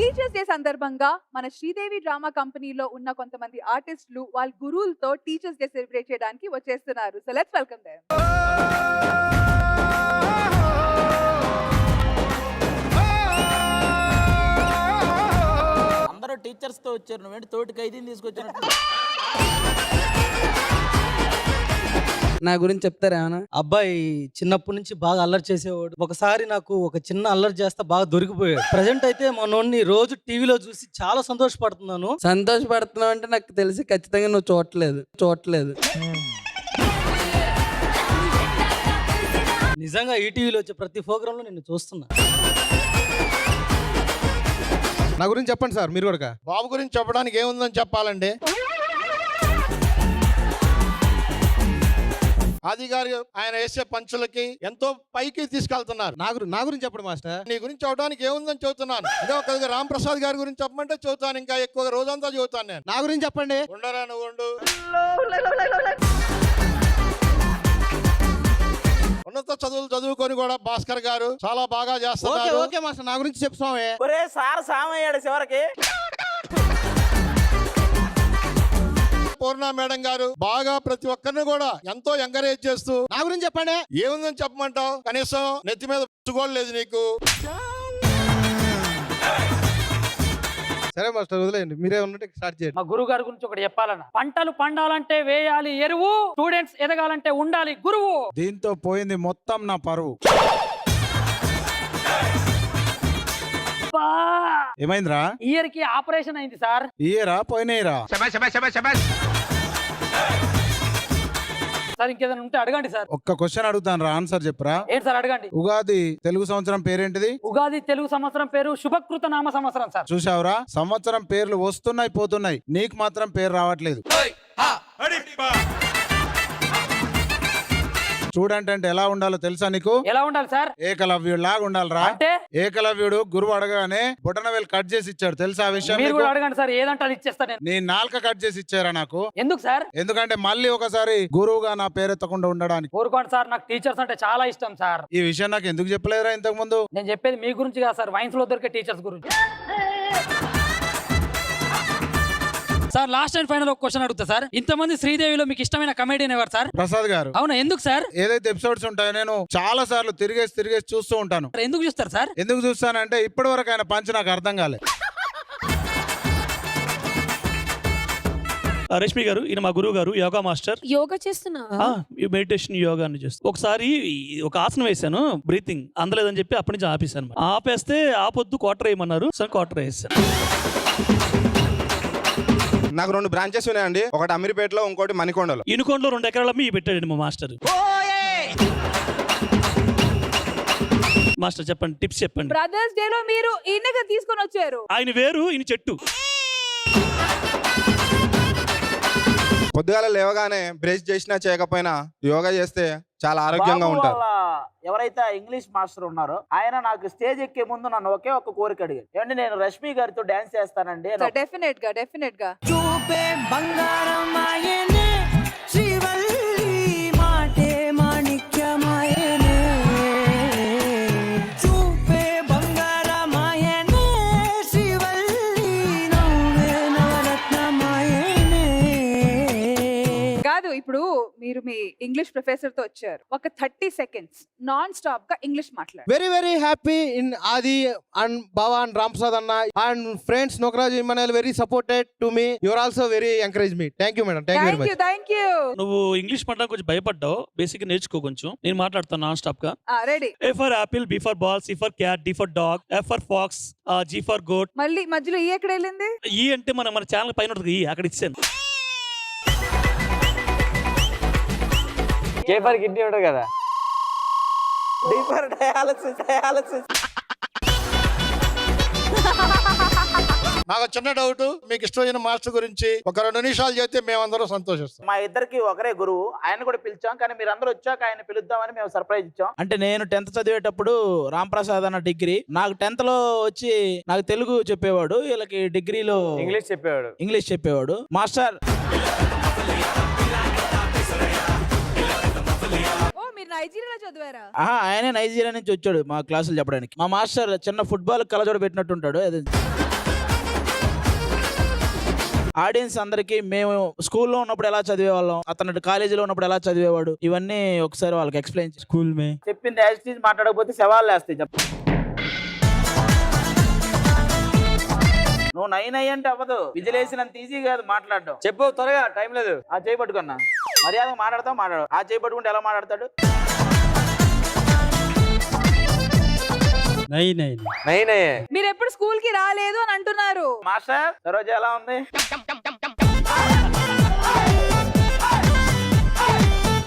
Teachers day సందర్భంగా మన Sridevi drama కంపెనీలో ఉన్న కొంతమంది ఆర్టిస్టులు వాళ్ళ గురువులతో టీచర్స్ డే సెలబ్రేట్ చేయడానికి వచ్చేస్తున్నారు. So let's welcome them. అందరూ టీచర్స్ తో వచ్చారు, నువ్వేంటి తోటి ఖైదీని తీసుకొచ్చినట్టు. నా గురించి చెప్తారా ఏమన్నా? అబ్బాయి చిన్నప్పటి నుంచి బాగా అల్లరి చేసేవాడు. ఒకసారి నాకు ఒక చిన్న అల్లరి చేస్తే బాగా దొరికిపోయాడు. ప్రజెంట్ అయితే మనోడిని రోజు టీవీలో చూసి చాలా సంతోషపడుతున్నాను. సంతోషపడుతున్నావు అంటే నాకు తెలిసి ఖచ్చితంగా నువ్వు చూడట్లేదు. నిజంగా ఈ టీవీలో వచ్చే ప్రతి ప్రోగ్రామ్ లో నిన్ను చూస్తున్నా. నా గురించి చెప్పండి సార్. మీరు కూడా బాబు గురించి చెప్పడానికి ఏముందని చెప్పాలండి. ఆది గారు ఆయన వేసే పంచులకి ఎంతో పైకి తీసుకెళ్తున్నారు. నా గురించి చెప్పండి మాస్టర్. నీ గురించి చెప్పడానికి ఏముందని చెబుతున్నాను. ఇదే ఒక రామ్ ప్రసాద్ గారి గురించి చెప్పమంటే చెబుతాను, ఇంకా ఎక్కువ రోజంతా చెబుతాను నేను. నా గురించి చెప్పండి. ఉండరా నువ్వు ఉండు. ఉన్నత చదువులు చదువుకొని కూడా భాస్కర్ గారు చాలా బాగా చేస్తున్నారు. ఓకే మాస్టర్, నా గురించి చెప్పు స్వామి. ఒరే సార్ సామయ్యాడు చివరికి. పూర్ణ మేడం గారు బాగా ప్రతి ఒక్కరిని కూడా ఎంతో ఎంకరేజ్ చేస్తూ. నా గురించి చెప్పండి. ఏముందని చెప్పమంటావు? కనీసం నెత్తి మీద పుచ్చుకోవడం లేదు నీకు. సరే మాస్టర్, వదిలేయండి. మీరే ఉన్నట్టు స్టార్ట్ చేయండి. మా గురువు గారి గురించి ఒకటి చెప్పాలన్న. పంటలు పండాలంటే వేయాలి ఎరువు, స్టూడెంట్స్ ఎదగాలంటే ఉండాలి గురువు. దీంతో పోయింది మొత్తం నా పరువు. ఏమైందిరా? ఇయర్ కి ఆపరేషన్ అయింది సార్. ఇయరా పోయినాయిరా? సార్ ఇంకేదైనా ఉంటే అడగండి సార్. ఒక్క క్వశ్చన్ అడుగుతాను రా, ఆన్సర్ చెప్పరా. ఏంటి సార్ అడగండి. ఉగాది తెలుగు సంవత్సరం పేరేంటిది? ఉగాది తెలుగు సంవత్సరం పేరు శుభకృత నామ సంవత్సరం సార్. చూసావురా, సంవత్సరం పేర్లు వస్తున్నాయి పోతున్నాయి, నీకు మాత్రం పేరు రావట్లేదు. స్టూడెంట్ అంటే ఎలా ఉండాలో తెలుసా నీకు? ఎలా ఉండాలి సార్? ఏకలవ్యుడు లాగా ఉండాలిరా. అంటే ఏకలవ్యుడు గురువు అడగానే బొటనవేలు కట్ చేసి ఇచ్చాడు, తెలుసా ఆ విషయం? మీరు కూడా అడగండి సార్, ఏదంటే అది ఇచ్చేస్తా నేను. నీ నాలుక కట్ చేసి ఇచ్చారా నాకు? ఎందుకు సార్? ఎందుకంటే మళ్ళీ ఒకసారి గురువుగా నా పేరెత్తకుండా ఉండడానికి. ఊరుకోండి సార్, నాకు టీచర్స్ అంటే చాలా ఇష్టం సార్. ఈ విషయం నాకు ఎందుకు చెప్పలేదురా ఇంతకు ముందు? నేను చెప్పేది మీ గురించి కాదు సార్, వైన్స్ లో దొరికే టీచర్స్ గురించి. సార్ లాస్ట్ అండ్ ఫైనల్ ఒక క్వశ్చన్ అడుగుతా సార్. ఇంతమంది శ్రీదేవిలో మీకు ఇష్టమైన కమెడియన్ ఎవరు సార్? ప్రసాద్ గారు. అవునా, ఎందుకు సార్? ఏదైతే ఎపిసోడ్స్ ఉంటాయో నేను చాలా సార్లు తిరిగేసి చూస్తూ ఉంటాను. ఎందుకు చూస్తారు సార్? ఎందుకు చూస్తానంటే ఇప్పటి వరకు ఆయన పంచ్ నాకు అర్థం కాలేదు. రష్మి గారు, ఈయన మా గురువు గారు, యోగా మాస్టర్. యోగా చేస్తున్నా? మెడిటేషన్ యోగా అని చేస్తాను. ఒకసారి ఒక ఆసనం వేసాను, బ్రీతింగ్ అందలేదని చెప్పి అప్పటి నుంచి ఆపేసాను. ఆపేస్తే ఆపొద్దు క్వార్టర్ వేయమన్నారు, సరే క్వార్టర్ వేసాను. నాకు 2 బ్రాంచెస్ ఉన్నాయండి, ఒకటి అమీర్పేటలో, ఇంకోటి మణికొండలో. ఇనుకొండలో 2 ఎకరాల మీ పెట్టాడండి మా మాస్టర్. మాస్టర్ చెప్పండి, టిప్స్ చెప్పండి. బ్రదర్స్ డే లో మీరు ఈయనగా తీసుకొని వచ్చారు. ఆయన వేరు, ఈయన చెట్టు. పొద్దుగాల లేవగానే బ్రష్ చేసినా చేయకపోయినా యోగా చేస్తే చాలా ఆరోగ్యంగా ఉంటారు. ఎవరైతే ఇంగ్లీష్ మాస్టర్ ఉన్నారో ఆయన నాకు స్టేజ్ ఎక్కే ముందు నన్ను ఒకే ఒక కోరిక అడిగారు, ఏమంటే నేను రష్మి గారితో డాన్స్ చేస్తానండి. డెఫినెట్ గా చూపే బంగారం ఆయనే, శ్రీవల్లి మాటే మాణిక్యమాయనే. చూపే బంగారం ఆయనే, శ్రీవల్లి నవ్వే నవరత్నమాయనే. కాదు, ఇప్పుడు మీరు మీ ఇంగ్లీష్ ప్రొఫెసర్ తో వచ్చారు. ఒక 30 seconds నాన్ స్టాప్ గా ఇంగ్లీష్ మాట్లాడారు. Very happy in Adi and బావా అండ్ రామ్ ప్రసాద్ అన్న and friends Nookaraj Emmanuel very supported to me. You are also very encourage me. Thank you madam. Thank you. నువ్వు ఇంగ్లీష్ మాట్లాడ కొంచెం భయపడ్డావు, బేసిక్ నేర్చుకో కొంచెం. నేను మాట్లాడతాను నాన్ స్టాప్ గా. Ready. A for apple, B for ball, C for cat, D for dog, F for fox, G for goat. మళ్ళీ మధ్యలో ఈ ఎక్కడ వెళ్ళింది? ఈ అంటే మన ఛానల్ పైన ఉంటుంది, ఈ అక్కడ ఇచ్చాను. కేఫర్ కిడ్నీ ఉంటుంది కదా. Deeper dialysis. నాకు చిన్న డౌట్, మీకు ఇష్టమైన మాస్టర్ గురించి ఒక 2 నిమిషాలు చెప్తే మేమందరం సంతోషిస్తాం. మా ఇద్దరికి ఒకరే గురువు, ఆయన కూడా పిలిచాం, కానీ మీరు అందరూ వచ్చాక ఆయన పిలుద్దామని మేము సర్ప్రైజ్ ఇచ్చాం. అంటే నేను 10th చదివేటప్పుడు రామ్ ప్రసాద్ అన్న డిగ్రీ, నాకు 10th లో వచ్చి నాకు తెలుగు చెప్పేవాడు, వీళ్ళకి డిగ్రీలో ఇంగ్లీష్ చెప్పేవాడు. మాస్టర్ మీరు నైజీరియాలో చదివారా? ఆయనే నైజీరియా నుంచి వచ్చాడు మా క్లాసులు చెప్పడానికి. మా మాస్టర్ చిన్న ఫుట్బాల్ కలజోడ పెట్టినట్టుంటాడు. ఆడియన్స్ అందరికి మేము స్కూల్లో ఉన్నప్పుడు ఎలా చదివేవాళ్ళం, అతను కాలేజీలో ఉన్నప్పుడు ఎలా చదివేవాడు, ఇవన్నీ ఒకసారి వాళ్ళకి ఎక్స్ప్లెయిన్ స్కూల్ మే చెప్పింది యాజ్ ఇట్ ఈజ్ మాట్లాడకపోతే సవాళ్ళు వేస్తాయి. చెప్ప నువ్వు 9 అంటే అవ్వదు. విజిలేసినంత ఈజీ కాదు మాట్లాడడం. చెప్పు త్వరగా, టైం లేదు. ఆ చేయి పట్టుకున్నా మర్యాదగా మాట్లాడతావు మాట్లాడు. ఆ చేయి పట్టుకుంటే ఎలా మాట్లాడతాడు? 9 మీరు ఎప్పుడు స్కూల్ కి రాలేదు అని అంటున్నారు. మాస్టర్ సరోజ ఎలా ఉంది?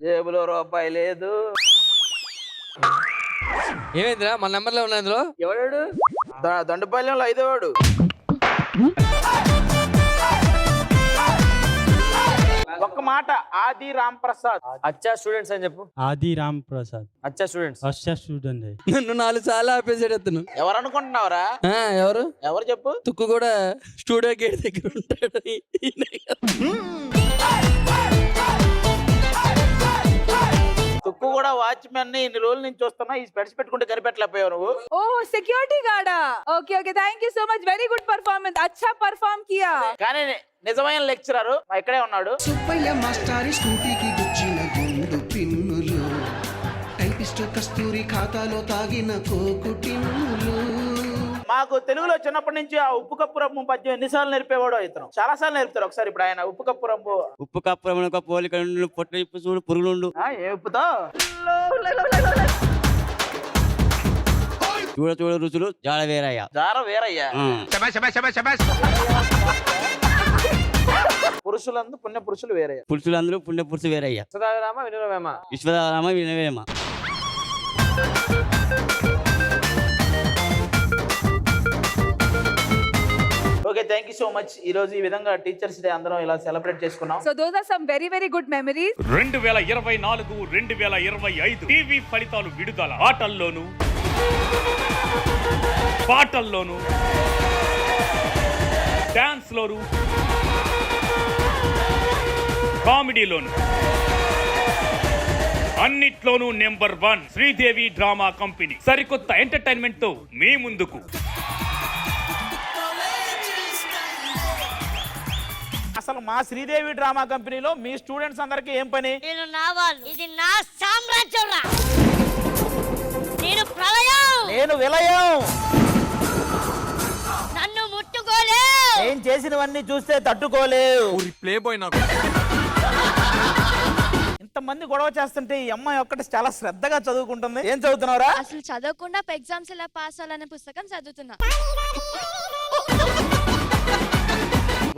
జేబులో రూపాయి లేదు. ఏమైందిరా మన నెంబర్ లో ఉన్నది? ఎవడాడు? దండపాలెంలో 5వ వాడు. ఒక్క మాట, ఆది రామ్ ప్రసాద్. అచ్చా స్టూడెంట్స్ అని చెప్పు. ఆది రామ్ ప్రసాద్ అచ్చా స్టూడెంట్స్. First student. నన్ను 4 సార్లు ఆపేసాడు అతను. ఎవరు అనుకుంటున్నావురా? ఎవరు ఎవరు చెప్పు? తుక్కు కూడా స్టూడియో గేట్ దగ్గర ఉంటాడు. తుక్కు కూడా వాచ్మెన్ ని ఇన్ని రోజుల నుంచి చూస్తున్నా. ఈ స్పెట్స్ పెట్టుకుంటే కనిపెట్టలేకపోయావు నువ్వు. ఓ సెక్యూరిటీ గార్డా? Okay okay, thank you so much, very good performance, అచ్చా పర్ఫార్మ్ కియా. కానీ నిజమైన లెక్చరర్ ఇక్కడే ఉన్నాడు. సుబ్బయ్య మాస్టారి స్కూటీకి గుచ్చిన గుండు పిన్నులు, టైపిస్ట్ కస్తూరి ఖాతాలో తాగిన కోకు టిన్నులు. మాకు తెలుగులో చిన్నప్పటి నుంచి ఆ ఉప్పు కప్పు రమ్ము పద్యం ఎన్నిసార్లు నేర్పేవాడో ఇతను. చాలా సార్లు నేర్పుతారు. ఒకసారి ఇప్పుడు ఆయన ఉప్పు కప్పు రమ్ము. ఉప్పు కప్పు పోలిక పొట్ట ఇప్పు చూడు పురుగులుండు. ఏ ఉప్పుతో చూడ చూడ రుచులు జాడ వేరయ్యా. జార వేరయ్యా. పురుషులందు పుణ్య పురుషులు వేరయ్యా. పురుషులందరూ పుణ్య పురుషు వేరయ్యా. విశ్వదారామ వినవేమ. Okay, thank you so much. ఈ రోజు ఈ విధంగా టీచర్స్ డే అందరం ఇలా సెలబ్రేట్ చేసుకున్నాం. So those are some very very good memories. 2024-2025 TV ఫలితాలు విడుదల. ఆటల్లోను పాటల్లోను డాన్స్ లోను కామెడీలోను అన్నిట్లోనూ #1 శ్రీదేవి డ్రామా కంపెనీ సరికొత్త ఎంటర్టైన్మెంట్ తో మీ ముందుకు. అసలు మా శ్రీదేవి డ్రామా కంపెనీలో మీ స్టూడెంట్స్ అందరికి ఏం పని? నేను నావాల్, ఇది నా సామ్రాజ్యం రా. నేను ప్రళయం, నేను విలయం. నన్ను ముట్టుకోలేవు. నేను చేసినవన్నీ చూస్తే తట్టుకోలేవు. ప్లే బాయ్ నాకు. ఇంతమంది గొడవ చేస్తుంటే ఈ అమ్మాయి ఒక్కటి చాలా శ్రద్ధగా చదువుకుంటుంది. ఏం చదువుతున్నావురా? అసలు చదవకుండా ఎగ్జామ్స్ ఎలా పాస్ అవ్వాలనే పుస్తకం చదువుతున్నా.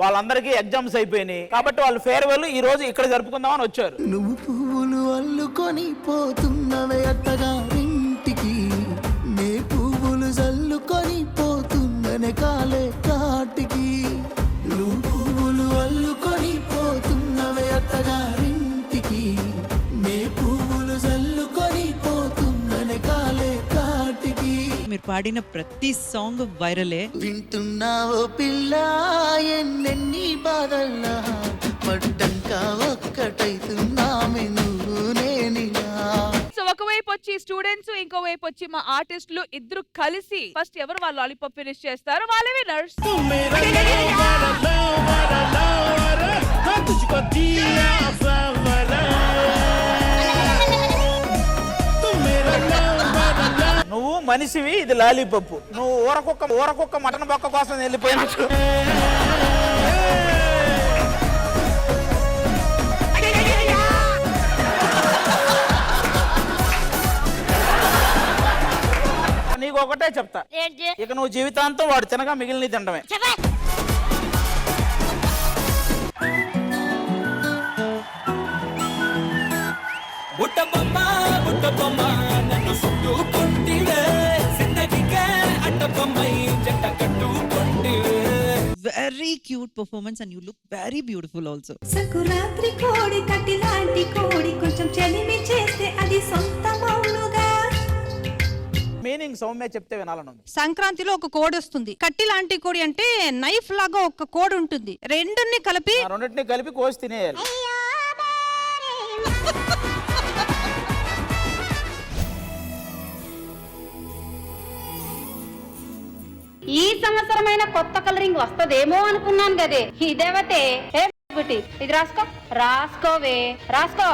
వాళ్ళందరికీ ఎగ్జామ్స్ అయిపోయినాయి కాబట్టి వాళ్ళు ఫేర్వెల్ ఈ రోజు ఇక్కడ జరుపుకుందామని వచ్చారు. నువ్వు పువ్వులు అల్లుకొని పోతున్నవే అత్తగారింటికి, నే పువ్వులు జల్లుకొని పోతున్ననే కాలే కాటికి. నువ్వు పువ్వులు అల్లుకొని పోతున్నవే అత్తగారింటికి, నే పువ్వులు జల్లుకొని పోతున్ననే కాలే కాటికి. మీరు పాడిన ప్రతి సాంగ్ వైరలే. వింటున్నావో పిల్ల ఎన్నెన్ని బాధల్లా, పడ్డంక ఒక్కటైతున్నామే నువ్వు నేనిలా. సో ఒకవైపు వచ్చి స్టూడెంట్స్, ఇంకోవైపు వచ్చి మా ఆర్టిస్టులు ఇద్దరు కలిసి ఫస్ట్ ఎవరు వాళ్ళు లాలీపాప్ ఫినిష్ చేస్తారో వాళ్ళే విన్నర్స్. నువ్వు మనిషివి, ఇది లాలీపప్పు. నువ్వు ఊరకొక్క మటన్ బొక్క కోసం వెళ్ళిపోయినట్టు. నీకు ఒకటే చెప్తా, ఏంటి? ఇక నువ్వు జీవితాంతం వాడు తినగా మిగిలిన తినడమే. Very cute performance and you look very beautiful also. సకురాత్రి కోడి కట్టి లాంటి కోడి కొంచెం చలిమి చేస్తే అది సొంతమౌనుగా. మీనింగ్ సౌమ్య చెప్తే వినాలను. సంక్రాంతిలో ఒక కోడి వస్తుంది. కట్టి లాంటి కోడి అంటే నైఫ్ లాగా ఒక కోడి ఉంటుంది. రెండుని కలిపి రెండింటిని కలిపి కోసి తినేయాలి. ఈ సంవత్సరమైన కొత్త కలరింగ్ వస్తదేమో అనుకున్నాను కదే ఇదేవతే ఇది రాసుకో రాసుకోవే రాసుకో.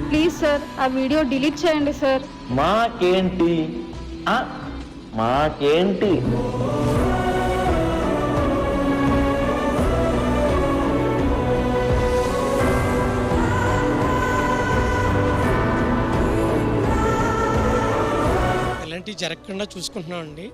ప్లీజ్ సార్ ఆ వీడియో డిలీట్ చేయండి సార్. మాకేంటి మాకేంటి ఇలాంటివి జరగకుండా చూసుకుంటున్నాం అండి.